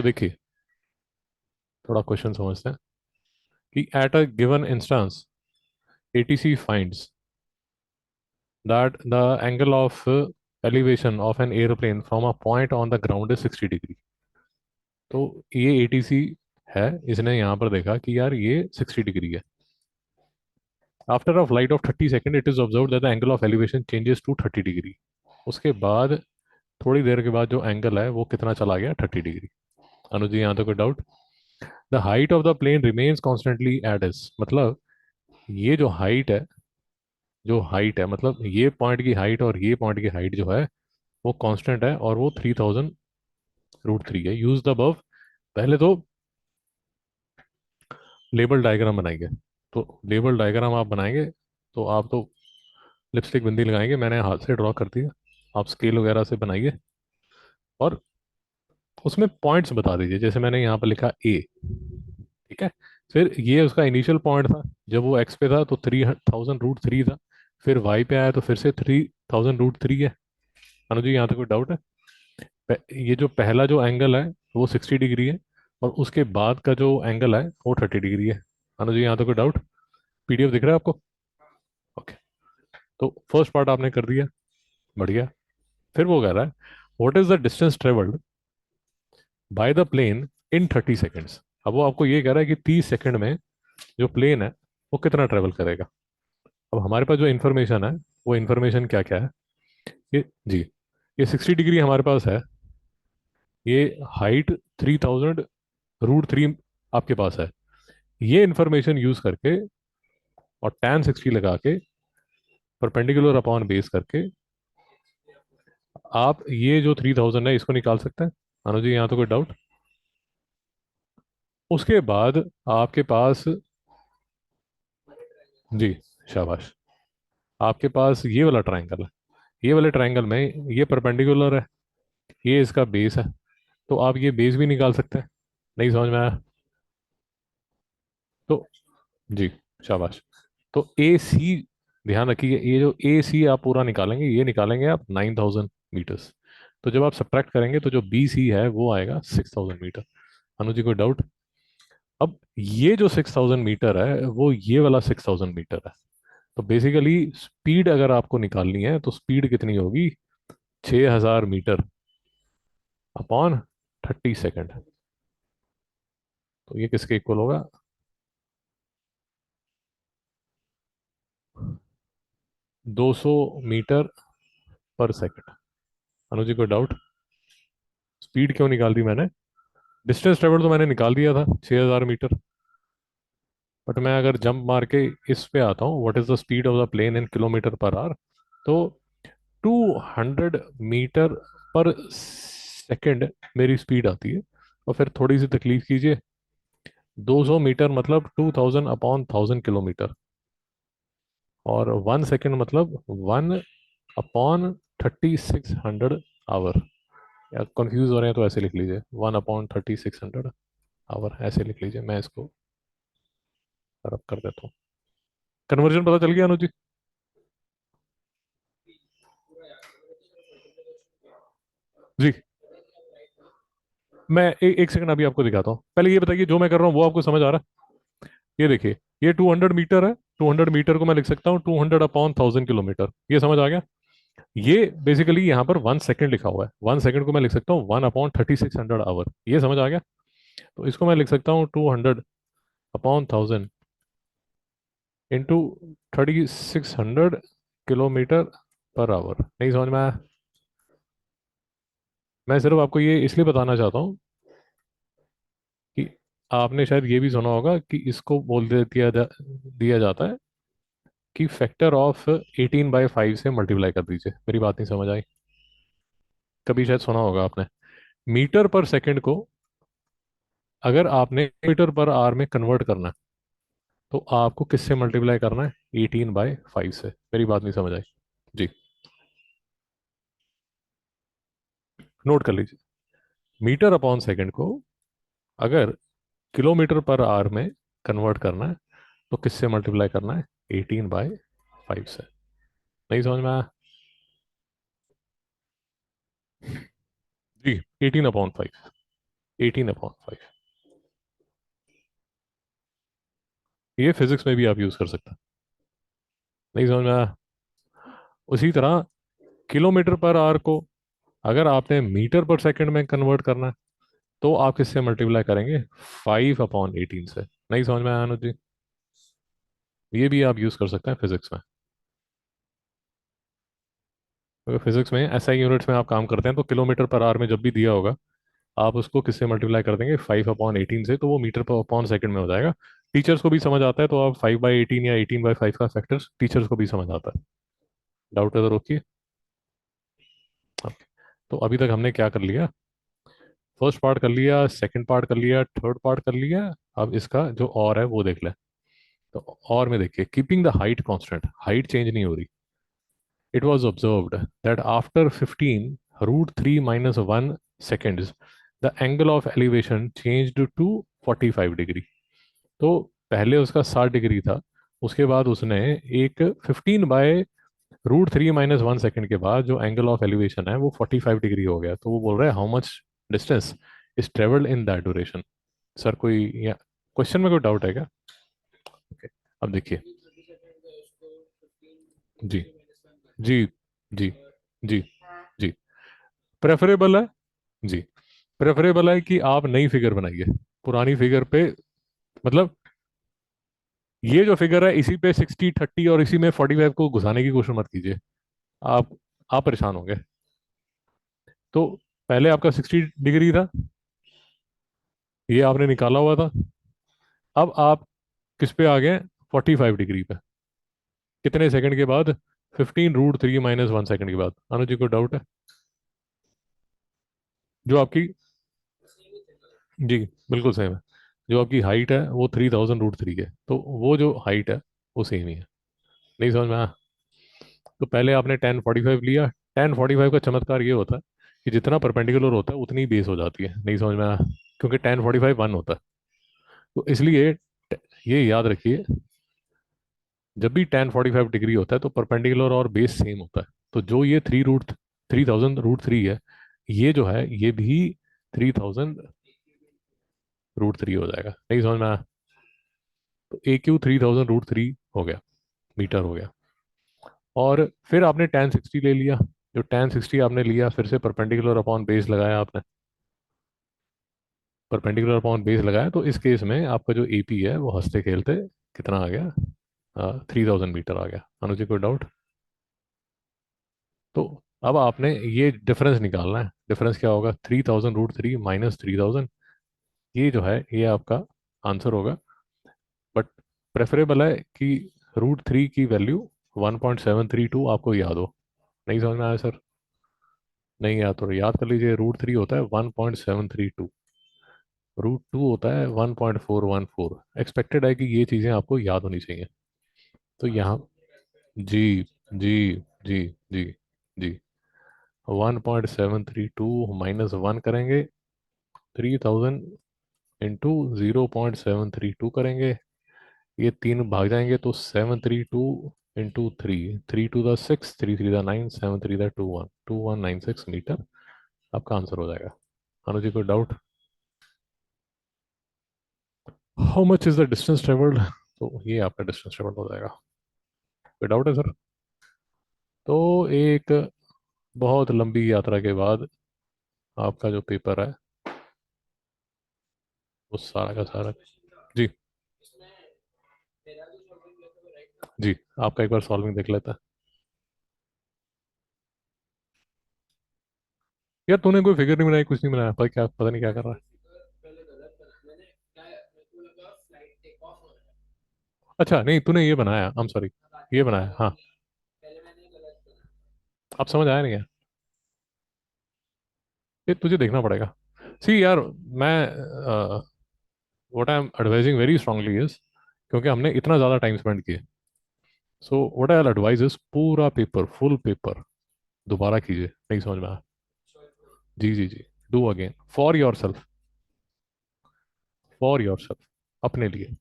तो देखिए, थोड़ा क्वेश्चन समझते हैं कि at a given instance ATC finds that the angle of elevation of an airplane from a point on the ground is 60 degree. तो ये एटीसी है, इसने यहाँ पर देखा कि यार ये 60 डिग्री है। After a flight of 30 second it is observe that the angle of elevation changes to 30 degree. उसके बाद थोड़ी देर के बाद जो एंगल है वो कितना चला गया, 30 डिग्री। अनुज जी, यहाँ तो कोई doubt? The height of the plane remains constantly at S, मतलब ये जो हाइट है मतलब ये पॉइंट की हाइट और ये पॉइंट की हाइट जो है वो कांस्टेंट है और वो 3000√3 है। Use the above. पहले तो लेबल डायग्राम बनाएंगे। तो लेबल डायग्राम आप बनाएंगे तो आप तो लिपस्टिक बिंदी लगाएंगे, मैंने हाथ से ड्रॉ कर दिया। आप स्केल वगैरह से बनाइए और उसमें पॉइंट्स बता दीजिए। जैसे मैंने यहाँ पर लिखा ए, ठीक है। फिर ये उसका इनिशियल पॉइंट था, जब वो एक्स पे था तो 3000√3 था। फिर वाई पे आया तो फिर से 3000√3 है। अनुज जी, यहाँ तक कोई डाउट है? ये जो पहला जो एंगल है वो 60 डिग्री है और उसके बाद का जो एंगल है वो 30 डिग्री है। अनुज जी, यहाँ तक कोई डाउट? पीडीएफ दिख रहा है आपको? ओके। तो फर्स्ट पार्ट आपने कर दिया, बढ़िया। फिर वो कह रहा है what is the distance travelled by the plane in 30 seconds. अब वो आपको ये कह रहा है कि 30 सेकेंड में जो प्लेन है वो कितना ट्रेवल करेगा। अब हमारे पास जो इन्फॉर्मेशन है वो इन्फॉर्मेशन क्या क्या है? ये जी, ये 60 डिग्री हमारे पास है। ये हाइट 3000√3 आपके पास है। ये इन्फॉर्मेशन यूज करके और tan 60 लगा के परपेंडिकुलर अपॉन बेस करके आप ये जो 3000 है इसको निकाल सकते हैं। अनुज जी, यहाँ तो कोई डाउट? उसके बाद आपके पास, जी, शाबाश, आपके पास ये वाला ट्रायंगल है। ये वाले ट्रायंगल में ये परपेंडिकुलर है, ये इसका बेस है। तो आप ये बेस भी निकाल सकते हैं। नहीं समझ में आया? तो जी, शाबाश। तो ए सी, ध्यान रखिए, ये जो ए सी आप पूरा निकालेंगे, ये निकालेंगे आप 9000 मीटर्स। तो जब आप सब्ट्रैक्ट करेंगे तो जो बी सी है वो आएगा 6000 मीटर। अनुज जी, कोई डाउट? अब ये जो 6000 मीटर है वो ये वाला 6000 मीटर है। तो बेसिकली स्पीड अगर आपको निकालनी है तो स्पीड कितनी होगी, 6000 मीटर अपॉन 30 सेकेंड। तो ये किसके इक्वल होगा? 200 मीटर पर सेकेंड। अनुज जी, कोई डाउट? स्पीड क्यों निकाल दी मैंने? डिस्टेंस ट्रेवल तो मैंने निकाल दिया था 6000 मीटर। बट मैं अगर जंप मार के इस पे आता हूँ, what is the speed of the plane in kilometre per hour, तो 200 मीटर पर सेकेंड मेरी स्पीड आती है। और फिर थोड़ी सी तकलीफ कीजिए, 200 मीटर मतलब 2000 अपॉन 1000 किलोमीटर, और 1 सेकेंड मतलब 1/3600 आवर। या कंफ्यूज हो रहे हैं तो ऐसे लिख लीजिए, 1/3600 आवर, ऐसे लिख लीजिए। मैं इसको रब कर देता हूँ। कन्वर्जन पता चल गया अनुज जी? जी, मैं एक सेकंड अभी आपको दिखाता हूँ। पहले ये बताइए, जो मैं कर रहा हूँ वो आपको समझ आ रहा है? ये देखिए, ये 200 मीटर है। 200 मीटर को मैं लिख सकता हूँ 200 अपॉन 1000 किलोमीटर। ये समझ आ गया? ये बेसिकली यहाँ पर 1 सेकेंड लिखा हुआ है। 1 सेकेंड को मैं लिख सकता हूँ 1/3600 आवर। ये समझ आ गया? तो इसको मैं लिख सकता हूँ 200 upon 1000 into 3600 kilometre per our. नहीं समझ में आया? मैं सिर्फ आपको ये इसलिए बताना चाहता हूँ कि आपने शायद ये भी सुना होगा कि इसको बोल दे दिया जाता है कि फैक्टर ऑफ 18/5 से मल्टीप्लाई कर दीजिए। मेरी बात नहीं समझ आई? कभी शायद सुना होगा आपने। मीटर पर सेकंड को अगर आपने मीटर पर आवर में कन्वर्ट करना है तो आपको किससे मल्टीप्लाई करना है, 18/5 से। मेरी बात नहीं समझ आई? जी, नोट कर लीजिए। मीटर अपॉन सेकंड को अगर किलोमीटर पर आवर में कन्वर्ट करना है तो किससे मल्टीप्लाई करना है, 18/5 से। नहीं समझ में आया? जी, 18/5। 18/5। ये फिजिक्स में भी आप यूज कर सकते हैं। नहीं समझ में आया? उसी तरह किलोमीटर पर आवर को अगर आपने मीटर पर सेकंड में कन्वर्ट करना है तो आप किससे मल्टीप्लाई करेंगे? 5/18 से। नहीं समझ में आया अनुज जी? ये भी आप यूज कर सकते हैं फिजिक्स में। अगर फिजिक्स में एसआई यूनिट्स में आप काम करते हैं तो किलोमीटर पर आवर में जब भी दिया होगा आप उसको किससे मल्टीप्लाई कर देंगे? 5/18 से, तो वो मीटर पर अपॉन सेकंड में हो जाएगा। टीचर्स को भी समझ आता है, तो आप 5/18 या 18/5 का फैक्टर्स टीचर्स को भी समझ आता है। डाउट है तो रोकिए। ओके। तो अभी तक हमने क्या कर लिया? फर्स्ट पार्ट कर लिया, सेकंड पार्ट कर लिया, थर्ड पार्ट कर लिया। अब इसका जो और है वो देख लें। तो और में देखिए, keeping the height constant, height change नहीं हो रही। It was observed that after 15 √3 - 1 seconds the angle of elevation changed to 45 degree. तो पहले उसका 60 डिग्री था, उसके बाद उसने एक 15/√3 - 1 सेकंड के बाद जो एंगल ऑफ एलिवेशन है वो 45 डिग्री हो गया। तो वो बोल रहा है how much distance is travelled in that duration. Sir कोई या क्वेश्चन में कोई डाउट है क्या? ओके। अब देखिए। जी जी जी जी जी। प्रेफरेबल है। जी। प्रेफरेबल है कि आप नई फिगर बनाइए। पुरानी फिगर पे, मतलब ये जो फिगर है इसी पे 60 30 और इसी में 45 को घुसाने की कोशिश मत कीजिए। आप आप परेशान होंगे। तो पहले आपका 60 डिग्री था, ये आपने निकाला हुआ था। अब आप किस पे आ गए? 45 डिग्री पे। कितने सेकंड के बाद? 15 √3 - 1 सेकंड के बाद। अनुज जी को डाउट है? जो आपकी, जी बिल्कुल सेम है। जो आपकी हाइट है वो 3000 √3 है, तो वो जो हाइट है वो सेम ही है। नहीं समझ में आया? तो पहले आपने 10/45 लिया। 10/45 का चमत्कार ये होता है कि जितना परपेंडिकुलर होता है उतनी बेस हो जाती है। नहीं समझ में आया? क्योंकि 10/45 1 होता है। तो इसलिए ये याद रखिए, जब भी 10/45 डिग्री होता है तो परपेंडिकुलर और बेस सेम होता है। तो जो ये 3000 √3 है, ये जो है ये भी 3000 √3 हो जाएगा। नहीं समझ में आया? तो AQ 3000 √3 हो गया, मीटर हो गया। और फिर आपने tan 60 ले लिया। जो tan 60 आपने लिया, फिर से परपेंडिकुलर अपॉन बेस लगाया आपने। परपेंडिकुलर अपॉन बेस लगाया तो इस केस में आपका जो AP है वो हंसते खेलते कितना आ गया? 3000 मीटर आ गया। अनुज जी कोई डाउट? तो अब आपने ये डिफरेंस निकालना है। डिफरेंस क्या होगा? 3000 √3 - 3000। ये जो है ये आपका आंसर होगा। बट प्रेफरेबल है कि √3 की वैल्यू 1.732 आपको याद हो। नहीं समझ में आया सर? नहीं याद तो याद कर लीजिए। √3 होता है 1.732। √2 होता है 1.414। एक्सपेक्टेड है कि ये चीज़ें आपको याद होनी चाहिए। तो यहाँ, जी जी जी जी जी, 1.732 - 1 करेंगे, 3000 इंटू 0.732 करेंगे। ये तीन भाग जाएंगे तो 732 into 3, 3 to the 6, 3 3 the 9, 7 3 the 21, 2196 metre आपका आंसर हो जाएगा। अनुज जी कोई doubt? How much is the distance travelled, तो ये आपका डिस्टेंस ट्रेवल्ड हो जाएगा। कोई डाउट है सर? तो एक बहुत लंबी यात्रा के बाद आपका जो पेपर है वो सारा का सारा, जी जी, आपका एक बार सॉल्विंग देख लेता है। यार तूने कोई फिगर नहीं बनाई, कुछ नहीं बनाया, पता नहीं क्या कर रहा है। अच्छा नहीं, तूने ये बनाया, आई एम सॉरी, ये बनाया हाँ। अब समझ आया नहीं है? ये तुझे देखना पड़ेगा। सी यार, मैं what I am advising very strongly is, क्योंकि हमने इतना ज़्यादा टाइम स्पेंड किया, so what I advise is पूरा पेपर, फुल पेपर दोबारा कीजिए। नहीं समझ में आया? जी जी जी। Do again for yourself, for yourself, अपने लिए।